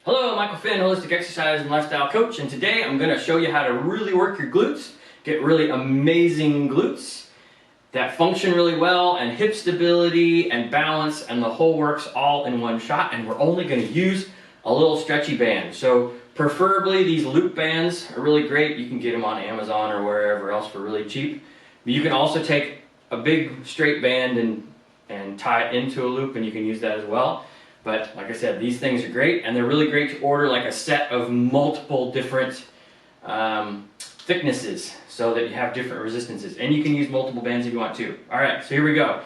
Hello, Michael Finn, holistic exercise and lifestyle coach, and today I'm going to show you how to really work your glutes, get really amazing glutes that function really well, and hip stability and balance and the whole works all in one shot. And we're only going to use a little stretchy band. So preferably these loop bands are really great. You can get them on Amazon or wherever else for really cheap. But you can also take a big straight band and tie it into a loop, and you can use that as well. But like I said, these things are great, and they're really great to order like a set of multiple different thicknesses so that you have different resistances. And you can use multiple bands if you want to. All right, so here we go.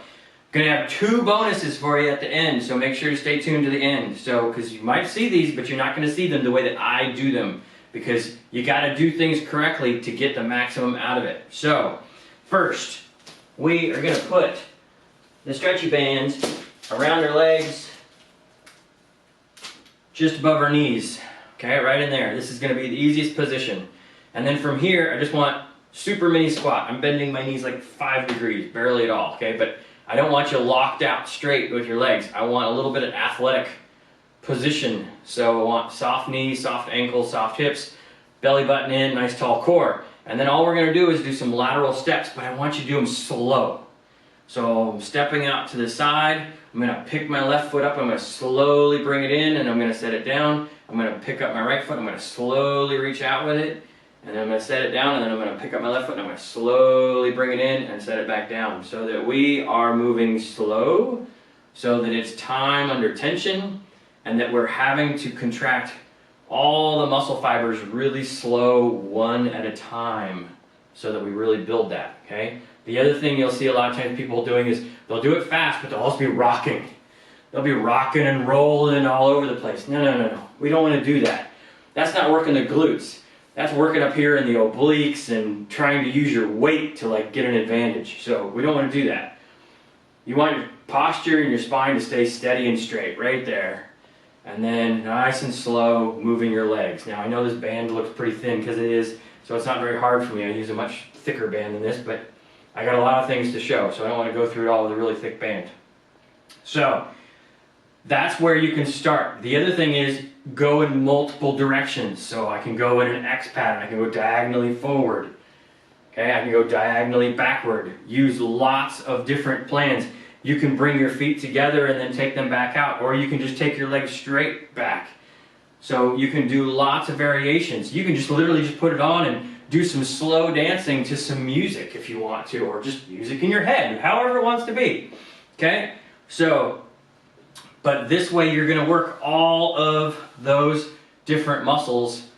Gonna have two bonuses for you at the end, so make sure to stay tuned to the end. So, because you might see these, but you're not gonna see them the way that I do them, because you gotta do things correctly to get the maximum out of it. So, first, we are gonna put the stretchy bands around our legs, just above our knees, okay, right in there. This is gonna be the easiest position. And then from here, I just want super mini squat. I'm bending my knees like 5 degrees, barely at all, okay? But I don't want you locked out straight with your legs. I want a little bit of athletic position. So I want soft knees, soft ankles, soft hips, belly button in, nice tall core. And then all we're gonna do is do some lateral steps, but I want you to do them slow. So I'm stepping out to the side. I'm going to pick my left foot up, I'm going to slowly bring it in, and I'm going to set it down. I'm going to pick up my right foot, I'm going to slowly reach out with it, and then I'm going to set it down, and then I'm going to pick up my left foot, and I'm going to slowly bring it in and set it back down, so that we are moving slow, so that it's time under tension, and that we're having to contract all the muscle fibers really slow, one at a time, so that we really build that, okay? The other thing you'll see a lot of times people doing is they'll do it fast, but they'll also be rocking. They'll be rocking and rolling all over the place. No. We don't want to do that. That's not working the glutes. That's working up here in the obliques and trying to use your weight to like get an advantage. So we don't want to do that. You want your posture and your spine to stay steady and straight right there. And then nice and slow moving your legs. Now I know this band looks pretty thin because it is, so it's not very hard for me. I use a much thicker band than this, but I got a lot of things to show, so I don't want to go through it all with a really thick band. So that's where you can start. The other thing is go in multiple directions. So I can go in an X pattern. I can go diagonally forward. Okay, I can go diagonally backward. Use lots of different plans. You can bring your feet together and then take them back out, or you can just take your legs straight back. So you can do lots of variations. You can just literally just put it on and do some slow dancing to some music if you want to, or just music in your head, however it wants to be, okay? So, but this way you're gonna work all of those different muscles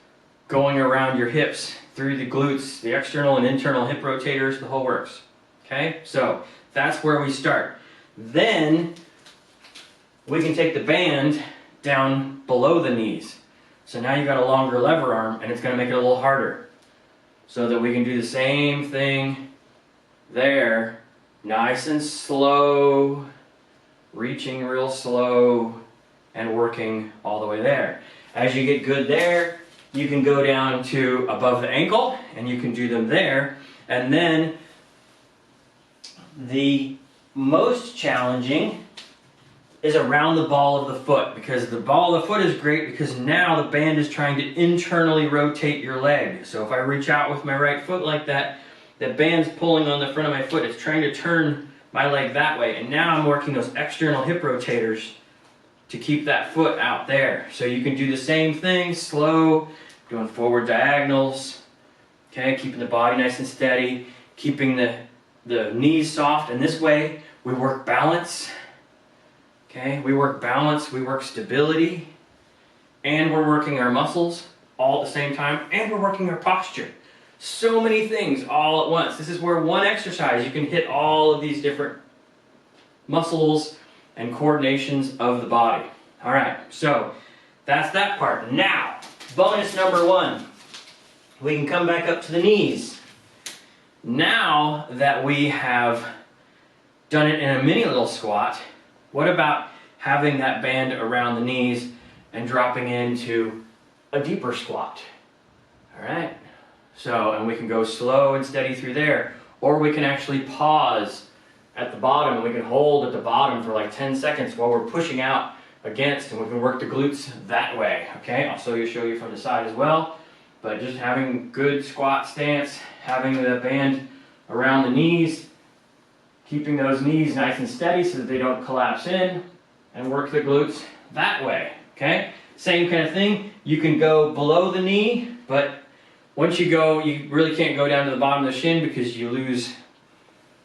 going around your hips, through the glutes, the external and internal hip rotators, the whole works, okay? So, that's where we start. Then, we can take the band down below the knees. So now you've got a longer lever arm, and it's gonna make it a little harder. So that we can do the same thing there, nice and slow, reaching real slow, and working all the way there. As you get good there, you can go down to above the ankle, and you can do them there. And then the most challenging is around the ball of the foot, because the ball of the foot is great because now the band is trying to internally rotate your leg. So if I reach out with my right foot like that, the band's pulling on the front of my foot. It's trying to turn my leg that way. And now I'm working those external hip rotators to keep that foot out there. So you can do the same thing, slow, doing forward diagonals, okay, keeping the body nice and steady, keeping the knees soft, and this way we work balance. Okay, we work balance, we work stability, and we're working our muscles all at the same time, and we're working our posture. So many things all at once. This is where one exercise you can hit all of these different muscles and coordinations of the body. All right, so that's that part. Now, bonus number one. We can come back up to the knees. Now that we have done it in a mini little squat, what about having that band around the knees and dropping into a deeper squat? All right, so, and we can go slow and steady through there, or we can actually pause at the bottom, and we can hold at the bottom for like 10 seconds while we're pushing out against, and we can work the glutes that way, okay? I'll show you from the side as well, but just having good squat stance, having the band around the knees, keeping those knees nice and steady so that they don't collapse in, and work the glutes that way, okay? Same kind of thing, you can go below the knee, but once you go, you really can't go down to the bottom of the shin because you lose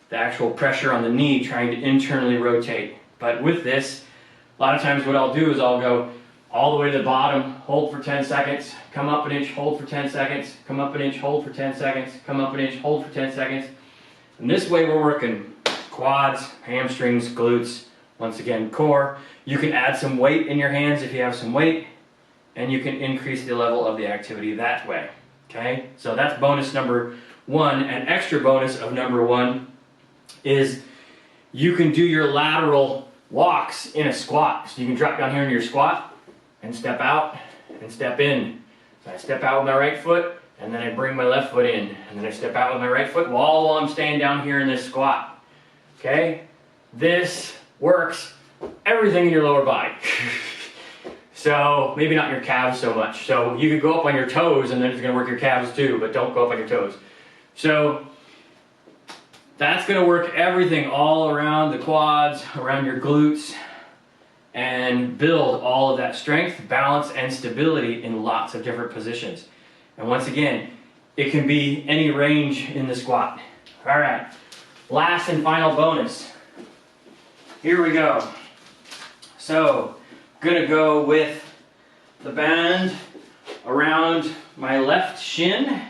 the actual pressure on the knee trying to internally rotate. But with this, a lot of times what I'll do is I'll go all the way to the bottom, hold for 10 seconds, come up an inch, hold for 10 seconds, come up an inch, hold for 10 seconds, come up an inch, hold for 10 seconds. And this way we're working quads, hamstrings, glutes, once again, core. You can add some weight in your hands if you have some weight, and you can increase the level of the activity that way, okay? So that's bonus number one. An extra bonus of number one is you can do your lateral walks in a squat. So you can drop down here into your squat and step out and step in. So I step out with my right foot, and then I bring my left foot in, and then I step out with my right foot while I'm staying down here in this squat, okay? This works everything in your lower body. So maybe not your calves so much. So you could go up on your toes, and then it's going to work your calves too, but don't go up on your toes. So that's going to work everything all around the quads, around your glutes, and build all of that strength, balance, and stability in lots of different positions. And once again, it can be any range in the squat. All right, last and final bonus. Here we go. So, going to go with the band around my left shin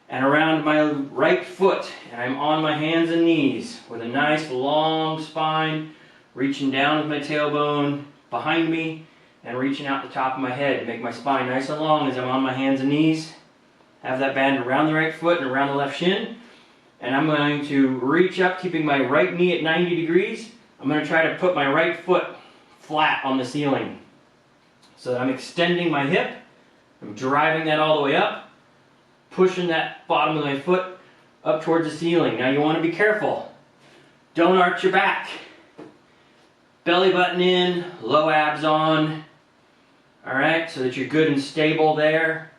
and around my right foot, and I'm on my hands and knees with a nice long spine, reaching down with my tailbone behind me and reaching out the top of my head to make my spine nice and long as I'm on my hands and knees. Have that band around the right foot and around the left shin, and I'm going to reach up, keeping my right knee at 90 degrees. I'm going to try to put my right foot flat on the ceiling so that I'm extending my hip. I'm driving that all the way up, pushing that bottom of my foot up towards the ceiling. Now you want to be careful. Don't arch your back. Belly button in, low abs on. All right, so that you're good and stable there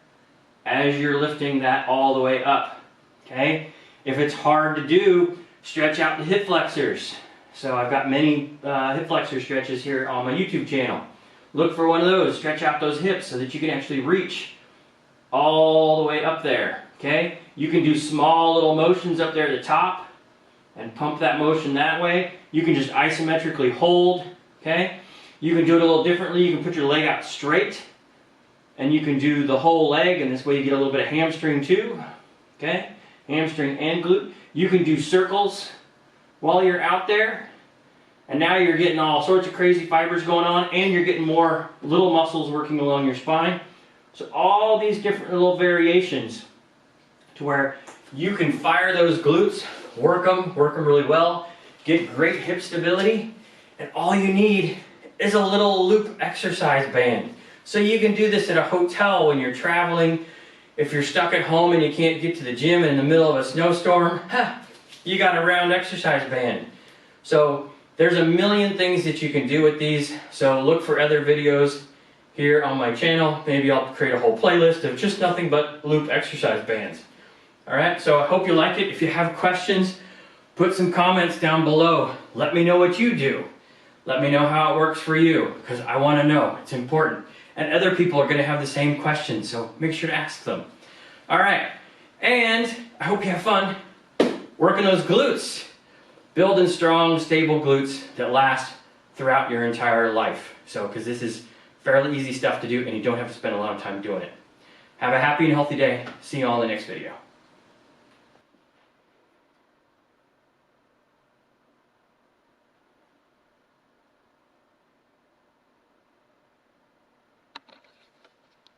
as you're lifting that all the way up. Okay? If it's hard to do, stretch out the hip flexors. So I've got many hip flexor stretches here on my YouTube channel. Look for one of those, stretch out those hips so that you can actually reach all the way up there, okay? You can do small little motions up there at the top and pump that motion that way. You can just isometrically hold, okay? You can do it a little differently. You can put your leg out straight and you can do the whole leg, and this way you get a little bit of hamstring too, okay? Hamstring and glute. You can do circles while you're out there, and now you're getting all sorts of crazy fibers going on, and you're getting more little muscles working along your spine. So all these different little variations to where you can fire those glutes, work them really well, get great hip stability, and all you need is a little loop exercise band. So you can do this at a hotel when you're traveling. If you're stuck at home and you can't get to the gym in the middle of a snowstorm, you got a round exercise band. So there's a million things that you can do with these. So look for other videos here on my channel. Maybe I'll create a whole playlist of just nothing but loop exercise bands. All right, so I hope you like it. If you have questions, put some comments down below. Let me know what you do. Let me know how it works for you, because I want to know. It's important. And other people are going to have the same questions, so make sure to ask them. All right, and I hope you have fun working those glutes. Building strong, stable glutes that last throughout your entire life. So, because this is fairly easy stuff to do and you don't have to spend a lot of time doing it. Have a happy and healthy day. See you all in the next video.